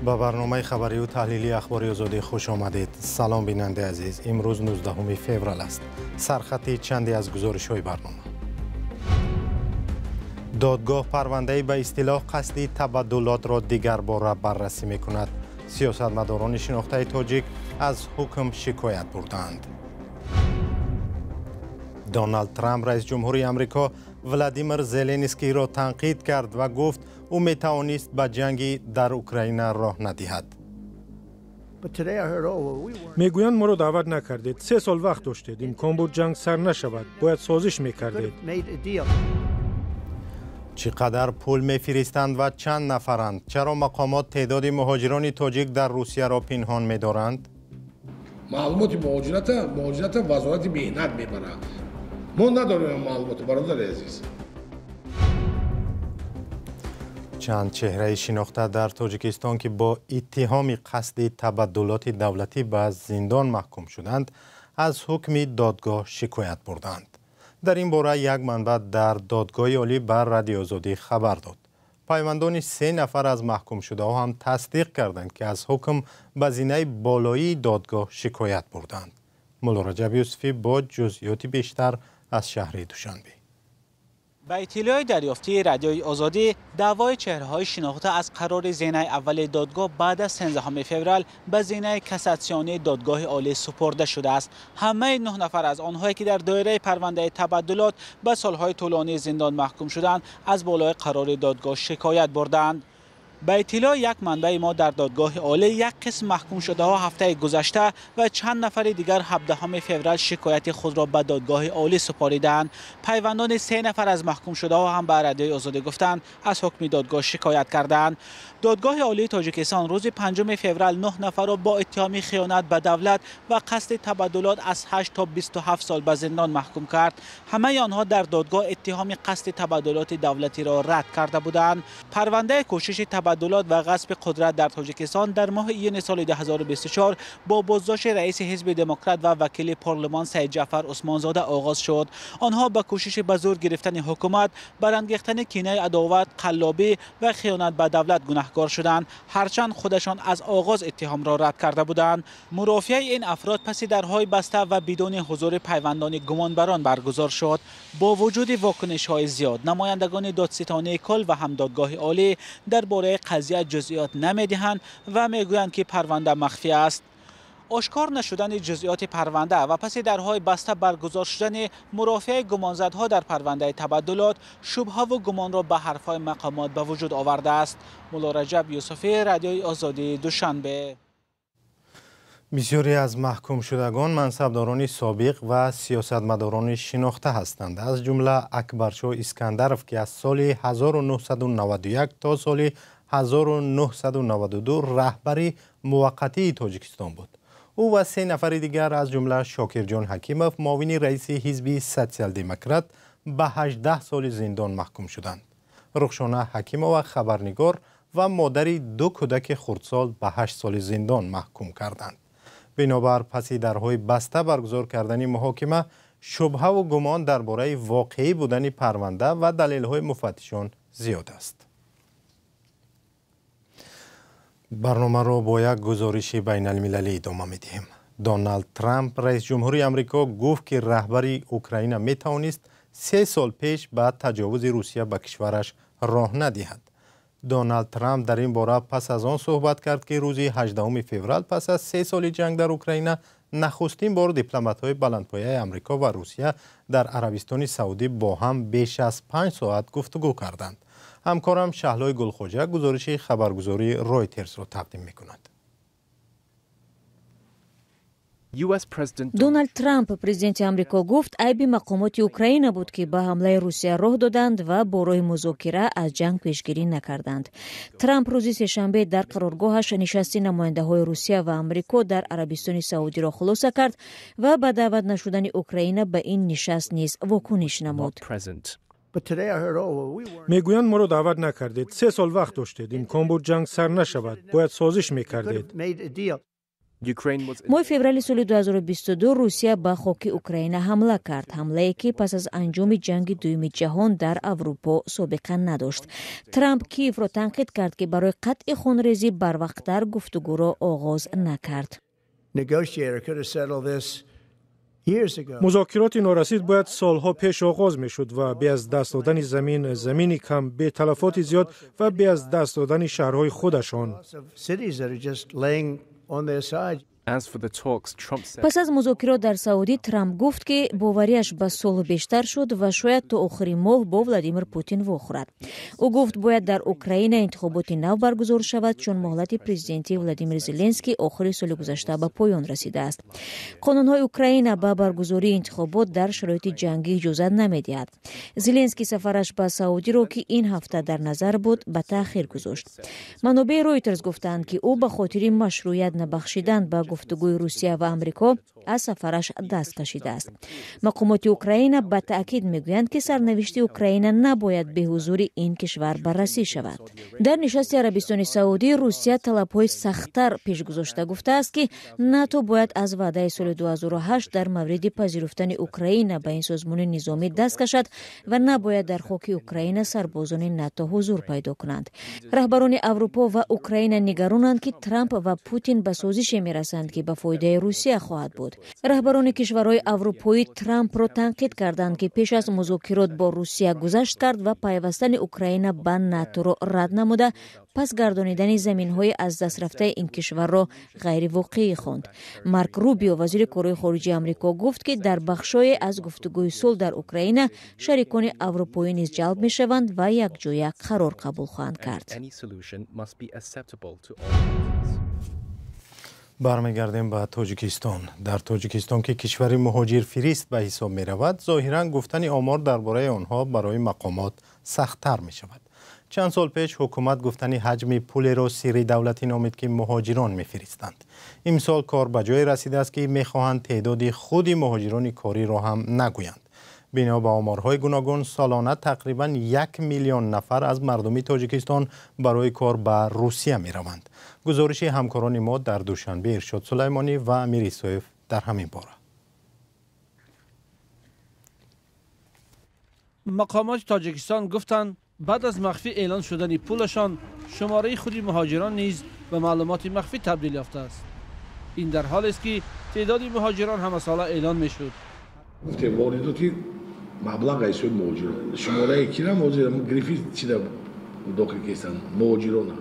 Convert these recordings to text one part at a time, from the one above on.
با برنامه خبری و تحلیلی اخباری آزادی خوش آمدید. سلام بیننده عزیز. امروز 19 فوریه است. سرخط چندی از گزارش‌های برنامه. دادگاه پرونده به اصطلاح قصدی تبادلات را دیگر باره بررسی می‌کند. سیاستمداران شناخته تاجیک از حکم شکایت بردند. دونالد ترامپ رئیس جمهوری آمریکا ولادیمیر زلنسکی را تنقید کرد و گفت او میتوانست به جنگی در اوکراین راه ندهد. میگویند ما را دعوت نکردید. 3 سال وقت داشتید. امکان بود جنگ سر نشود. باید سازش میکردید. چقدر پول میفرستند و چند نفرند؟ چرا مقامات تعداد مهاجران تاجیک در روسیه را پنهان می‌دارند؟ معلومات مهاجرت وزارت مهنت میبرند. ما نداریم معلومات برادر عزیز. چند چهره شناخته در تاجیکستان که با اتهام قصد تبادلات دولتی به زندان محکوم شدند از حکم دادگاه شکایت بردند. در این باره یک منبع در دادگاه عالی بر رادیو آزادی خبر داد. پیوندان 3 نفر از محکوم شده ها هم تصدیق کردند که از حکم به زینه بالایی دادگاه شکایت بردند. مولا رجب یوسفی با جزئیات بیشتر از شهر دوشنبه. با اطلاع دریافتی رادیوی آزادی، دعوای چهره‌های شناخته از قرار زینه اول دادگاه بعد از 13 فوریه به زینه کاساسیون دادگاه عالی سپرده شده است. همه 9 نفر از آنهایی که در دایره پرونده تبادلات به سالهای طولانی زندان محکوم شدند، از بالای قرار دادگاه شکایت بردند. به اطلاع یک منبع ما در دادگاه عالی، یک قسم محکوم شده ها هفته گذشته و چند نفر دیگر 17 فوریه شکایت خود را به دادگاه عالی سپاریدند. پیوندان 3 نفر از محکوم شده ها هم به رادیوی آزادی گفتند از حکم دادگاه شکایت کردند. دادگاه عالی تاجیکستان روز 5 فوریه 9 نفر را با اتهام خیانت به دولت و قصد تبادلات از 8 تا 27 سال به زندان محکوم کرد. همه آنها در دادگاه اتهام قصد تبادلات دولتی را رد کرده بودند. پرونده کوشش تبادلات و غصب قدرت در تاجیکستان در ماه ایون سال 2024 با بازداشت رئیس حزب دموکرات و وکیل پارلمان سید جعفر عثمانزاده آغاز شد. آنها با کوشش به زور گرفتن حکومت، برانگیختن کینه عداوت، قلابی و خیانت به دولت گناهکار شدند، هرچند خودشان از آغاز اتهام را رد کرده بودند. مرافعه این افراد پس درهای بسته و بدون حضور پیوندان گمانبران برگزار شد. با وجود واکنش‌های زیاد، نمایندگان دادستانی کل و هم دادگاه عالی درباره قضیه جزئیات نمی‌دهند و میگویند که پرونده مخفی است. آشکار نشدن جزئیات پرونده و پس درهای بسته برگزار شدن مرافعه گمانزدها در پرونده تبادلات شبهه و گمان را به حرفهای مقامات به وجود آورده است. مولا رجب یوسفی، رادیوی آزادی، دوشنبه. بسیاری از محکوم شدگان منصبداران سابق و سیاستمداران شناخته هستند، از جمله اکبرشاه اسکندرف که از سال 1991 تا سال 1992 رهبری موقتی تاجیکستان بود. او و 3 نفر دیگر از جمله شاکرجان حکیموف معاون رئیس حزب سوسیال دموکرات به 18 سال زندان محکوم شدند. رخشانه حکیموف خبرنگار و مادری 2 کودک خردسال به 8 سال زندان محکوم کردند. بنابر پس درهای بسته برگزار کردن محاکمه، شبهه و گمان درباره واقعی بودن پرونده و دلیل‌های مفتشان زیاد است. برنامه را با یک گزارش بین المللی ادامه می‌دهیم. دونالد ترامپ رئیس جمهوری آمریکا گفت که رهبری اوکراین میتوانست 3 سال پیش بعد تجاوز روسیه به کشورش راه ندهد. دونالد ترامپ در این باره پس از آن صحبت کرد که روز 18 فوریه پس از 3 سال جنگ در اوکراین نخستین بار دیپلمات‌های بلندپایه آمریکا و روسیه در عربستان سعودی با هم بیش از 5 ساعت گفتگو کردند. همکارم شهلای گلخوجه گزارش خبرگزاری رویترز را تقدیم می‌کند. دونالد ترامپ پرزیدنت آمریکا گفت عیب مقامات اوکراین بود که به حمله روسیه راه دادند و با راه مذاکره از جنگ پیشگیری نکردند. ترامپ روز سه‌شنبه در قرارگاهش نشست نماینده‌های روسیه و آمریکا در عربستان سعودی را خلاصه کرد و به دعوت نشدن اوکراین به این نشست نیز واکنش نمود. میگویند ما را دعوت نکردید. 3 سال وقت داشتید. امکان بود جنگ سر نشود. باید سازش میکردید. ماه فوریه سال 2022 روسیه به خاک اوکراین حمله کرد، حمله‌ای که پس از انجام جنگ دوم جهان در اروپا سابقه نداشت. ترامپ کیف را تنقید کرد که برای قطع خونریزی بروقت‌تر گفتگو را آغاز نکرد. مذاکرات نارسید باید سالها پیش آغاز میشد و به از دست دادن زمینی کم به تلفات زیاد و به از دست دادن شهرهای خودشان. پس از مذاکرات در سعودی، ترامپ گفت که باوریش به صلح بیشتر شد و شاید تا آخر ماه با ولادیمیر پوتین واخورد. او گفت باید در اوکراین انتخابات نو برگزار شود چون مهلت پرزیدنتی ولادیمیر زلنسکی آخر سال گذشته به پایان رسیده است. قانون‌های اوکراین به برگزاری انتخابات در شرایط جنگی اجازه نمی‌دهد. زلنسکی سفرش به سعودی را که این هفته در نظر بود به تأخیر گذاشت. منابع رویترز گفتند که او به خاطر مشروعیت نبخشیدن به گفتگوی روسیه و آمریکا از سفرش دست کشیده است. مقامات اوکراین به تأکید میگویند که سرنوشت اوکراین نباید به حضور این کشور بررسی شود. در نشست عربستان سعودی، روسیه طلب‌های سخت‌تر پیش گذاشته گفته است که ناتو باید از وعده سال 2008 در مورد پذیرفتن اوکراین به این سازمان نظامی دست کشد و نباید در خاک اوکراین سربازان ناتو حضور پیدا کنند. رهبران اروپا و اوکراین نگرانند که ترامپ و پوتین به سازشی میرسند که به فایده روسیه خواهد بود. رهبران کشورهای اروپایی ترامپ را تنقید کردند که پیش از مذاکرات با روسیه گذشت کرد و پیوستن اوکراین به ناتو را رد نموده، پس گردانیدن زمین‌های از دست رفته این کشور را غیر واقعی خواند. مارک روبیو وزیر کارهای خارجه آمریکا گفت که در بخشای از گفتگوی صلح در اوکراین شریکان اروپایی نیز جلب می‌شوند و یک جای قرار قبول خواهند کرد. برمیگردیم به تاجیکستان. در تاجیکستان که کشوری مهاجر فریست به حساب می رود، ظاهراً گفتن آمار درباره آنها برای مقامات سخت‌تر می شود. چند سال پیش حکومت گفتن حجم پول را سری دولتی نامید که مهاجران می فرستند. امسال کار به جای رسیده است که می خواهند تعداد خود مهاجران کاری را هم نگویند. بنا به آمارهای گوناگون سالانه تقریباً 1 میلیون نفر از مردم تاجیکستان برای کار به روسیه می روند. گزارش همکاران ما در دوشنبه ارشاد سلیمانی و امیر سویف در همین باره. مقامات تاجیکستان گفتند بعد از مخفی اعلان شدن پولشان، شماره خودی مهاجران نیز به معلومات مخفی تبدیل یافته است. این در حالی است که تعداد مهاجران همه ساله اعلان میشد. مبلغ ایشون مهاجران شماره کیرا مهاجران گرفتی چیدا داخل کیستان مهاجران.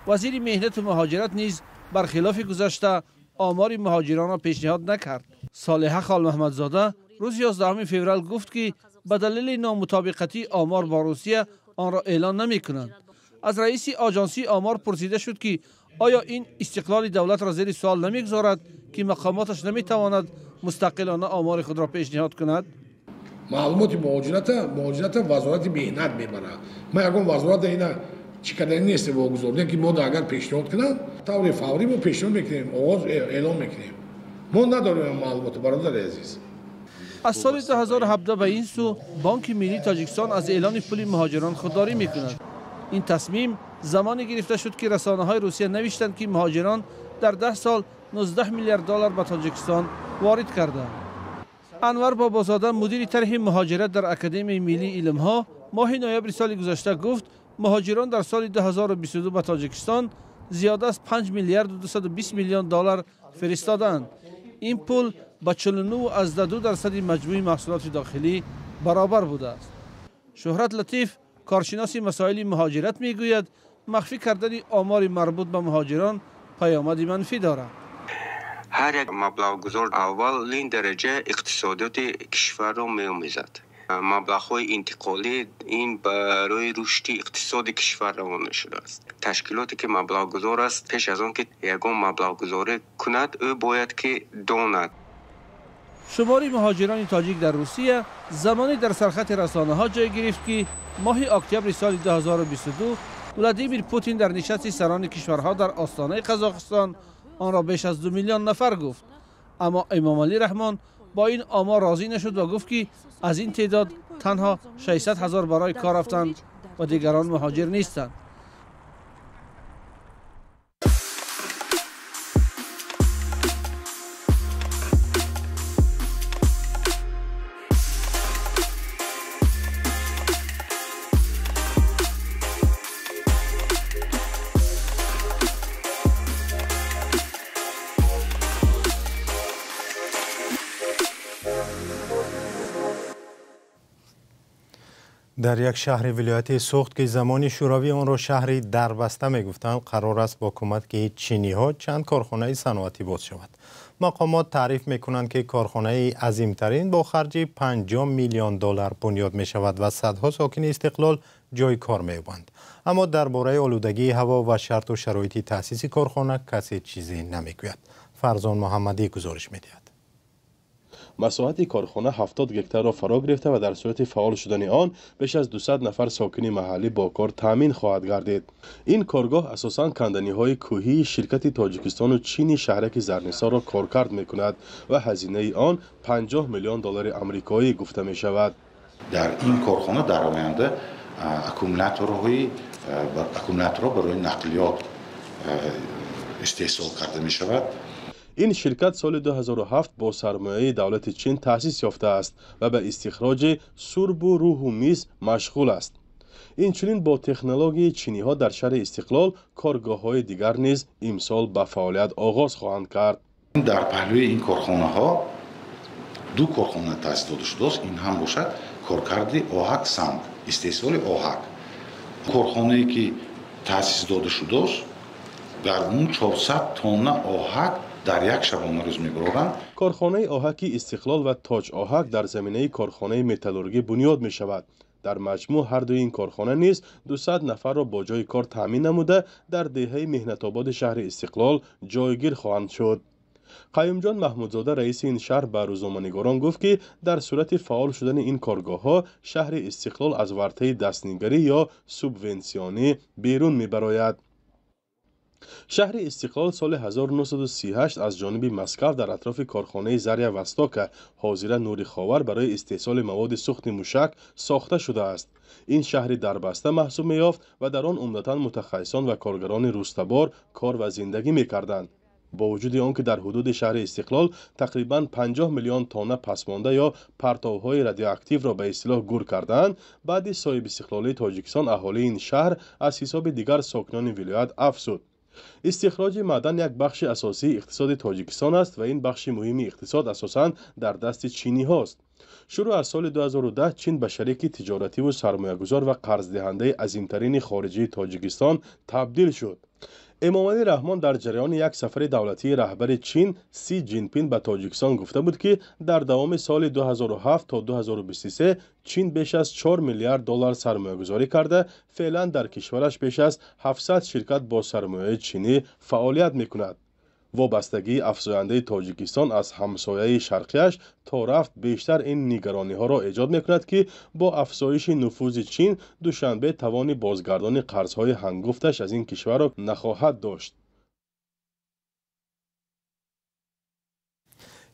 وزیر مهنت و مهاجرت نیز برخلاف گذشته آمار مهاجران را پیشنهاد نکرد. صالحه خال محمدزاده روز 11 فوریه گفت که به دلیل نامطابقتی آمار با روسیه آن را اعلان نمی کنند. از رئیس آژانسی آمار پرسیده شد که آیا این استقلال دولت را زیر سوال نمیگذارد که مقاماتش نمیتواند مستقلانه آمار خود را پیشنهاد کند؟ معلومات مهاجرت وزارت مهنت میبره. ما یکم وزارت اینا چیکار نیست واگذار که ما اگر پیشنهاد کنند طور فوری ما پیشنهاد میکنیم، آغاز اعلام میکنیم. ما نداریم معلومات برادر عزیز. از سال 2017 به این سو بانک ملی تاجیکستان از اعلان پول مهاجران خودداری میکند. این تصمیم زمانی گرفته شد که رسانه‌های روسیه نوشتند که مهاجران در 10 سال 19 میلیارد دلار به تاجیکستان وارد کردند. انور بابازاده مدیر طرح مهاجرت در اکادمی ملی علم‌ها ماه نوامبر سال گذشته گفت مهاجران در سال 2022 به تاجیکستان زیاده از 5 میلیارد و 220 میلیون دلار فرستادند. این پول با 49.2% مجموع محصولات داخلی برابر بوده است. شهرت لطیف کارشناس مسائل مهاجرت میگوید مخفی کردن آمار مربوط به مهاجران پیامد منفی دارد. هر یک مبلغگذار اولین درجه اقتصادیات کشور را می‌آموزد. مبلغ‌های انتقالی این برای رشد اقتصاد کشور روانه شده است. تشکیلاتی که مبلغگذار است پیش از آن که یگان مبلغگذاری کند او باید که داند. شماری مهاجران تاجیک در روسیه زمانی در سرخط رسانه‌ها جای گرفت که ماه اکتبر سال 2022 ولادیمیر پوتین در نشست سران کشورها در آستانه قزاقستان آن را بیش از 2 میلیون نفر گفت. اما امام علی رحمان با این آمار راضی نشد و گفت که از این تعداد تنها 600,000 برای کار رفتند و دیگران مهاجر نیستند. در یک شهر ولایت سوخت که زمانی شوروی آن را شهری دربسته می‌گفتند، قرار است با کمک چینی‌ها چند کارخانه صنعتی باز شود. مقامات تعریف می‌کنند که کارخانه عظیم‌ترین با خرج 50 میلیون دلار بنیاد می‌شود و صدها ساکن استقلال جای کار می‌یابند. اما درباره آلودگی هوا و شرط و شرایط تأسیس کارخانه کسی چیزی نمی‌گوید. فرزان محمدی گزارش می‌دهد. مساحت کارخانه 70 گکتار را فرا گرفته و در صورت فعال شدن آن بیش از 200 نفر ساکن محلی با کار تامین خواهد گردید. این کارگاه اساساً کندنی‌های کوهی شرکت تاجیکستان و چین شهرک زرنسا را کارکرد می‌کند و هزینه آن 50 میلیون دلار آمریکایی گفته می‌شود. در این کارخانه در آینده اکومولاتورها برای نقلیات استحصال کرده می‌شود. این شرکت سال 2007 با سرمایه دولت چین تأسیس یافته است و به استخراج سرب و روح و میز مشغول است. این چنین با تکنولوژی چینی ها در شهر استقلال کارگاه های دیگر نیز امسال به فعالیت آغاز خواهند کرد. در پهلوی این کارخانه ها دو کارخانه تأسیس داده شده است. این هم باشد کارکرد آهک سنگ، استحصال آهک. کارخانه ای که تأسیس داده شده است در اون 400 تن آهک در یک شبانه روز می‌برند. کارخانه آهک استقلال و تاج آهک در زمینه کارخانه متالورژی بنیاد می شود. در مجموع هر دو این کارخانه نیز 200 نفر را با جای کار تامین نموده در دهه مهنت آباد شهر استقلال جایگیر خواهند شد. قیوم جان محمودزاده رئیس این شهر به روزنامه‌نگاران گفت که در صورت فعال شدن این کارگاه‌ها شهر استقلال از ورطه دستنگری یا سوبونسیونی بیرون می‌براید. شهر استقلال سال 1938 از جانب مسکو در اطراف کارخانه زریا وستاک حاضره نوری خاور برای استحصال مواد سوخت موشک ساخته شده است. این شهر دربسته محسوب می‌یافت و در آن عمدتاً متخصصان و کارگران روستبار کار و زندگی می‌کردند. با وجود آنکه در حدود شهر استقلال تقریباً 50 میلیون تن پسمانده یا پرتوهای رادیواکتیو را به اصطلاح گور کردند، بعد صاحب استقلالی تاجیکستان اهالی این شهر از حساب دیگر ساکنان ولایت افزود. استخراج معدن یک بخش اساسی اقتصاد تاجیکستان است و این بخش مهم اقتصاد اساساً در دست چینی هاست. شروع از سال 2010 چین به شریک تجارتی و سرمایه‌گذار و قرض دهنده عظیمترین خارجی تاجیکستان تبدیل شد. امامعلی رحمان در جریان یک سفر دولتی رهبر چین سی جینپین به تاجیکستان گفته بود که در دوام سال 2007 تا 2023 چین بیش از 4 میلیارد دلار سرمایه‌گذاری کرده، فعلا در کشورش بیش از 700 شرکت با سرمایه چینی فعالیت می‌کند. وابستگی افزاینده تاجیکستان از همسایه شرقیش تا رفت بیشتر این نگرانی ها را ایجاد میکند که با افزایش نفوذ چین دوشنبه توان بازگردان قرضهای هنگفتش از این کشور را نخواهد داشت.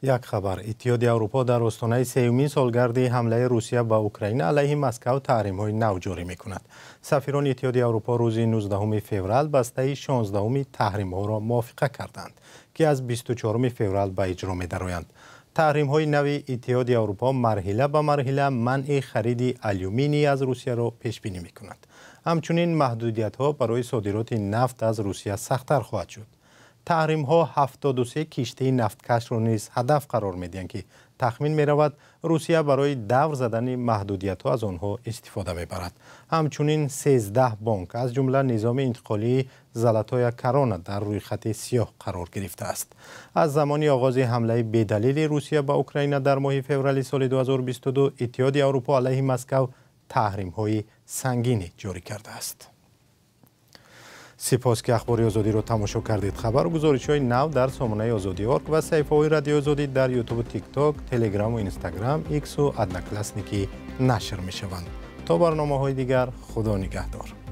یک خبر: اتحادیه اروپا در آستانه سیومین سالگرد حمله روسیه به اوکراین علیه مسکو تحریم‌های نو جاری می‌کند. سفیران اتحادیه اروپا روز 19 فوریه بسته 16 تحریم‌ها را موافقه کردند که از 24 فوریه به اجرا می‌درآیند. تحریم‌های نو اتحادیه اروپا مرحله به مرحله منع خرید آلومینی از روسیه را پیش بینی می‌کند. همچنین محدودیت‌ها برای صادرات نفت از روسیه سخت‌تر خواهد شد. تحریم ها 73 کشتی نفتکش را نیز هدف قرار می‌دهند که تخمین می‌رود روسیه برای دور زدن محدودیت‌ها از آنها استفاده می‌برد. همچنین 13 بانک از جمله نظام انتقالی زلاتای کرانا در روی خط سیاه قرار گرفته است. از زمان آغاز حمله بی‌دلیل روسیه به اوکراین در ماه فوریه سال 2022 اتحادیه اروپا علیه مسکو تحریم‌های سنگینی جاری کرده است. سپاس که اخبار آزادی را تماشا کردید. خبر و گزارش‌های نو در سامانه آزادی.org و صفحه‌های رادیو آزادی در یوتیوب، تیک تاک، تلگرام و اینستاگرام، ایکس و ادنکلاسنیکی نشر می‌شوند. تا برنامه‌های دیگر، خدا نگهدار.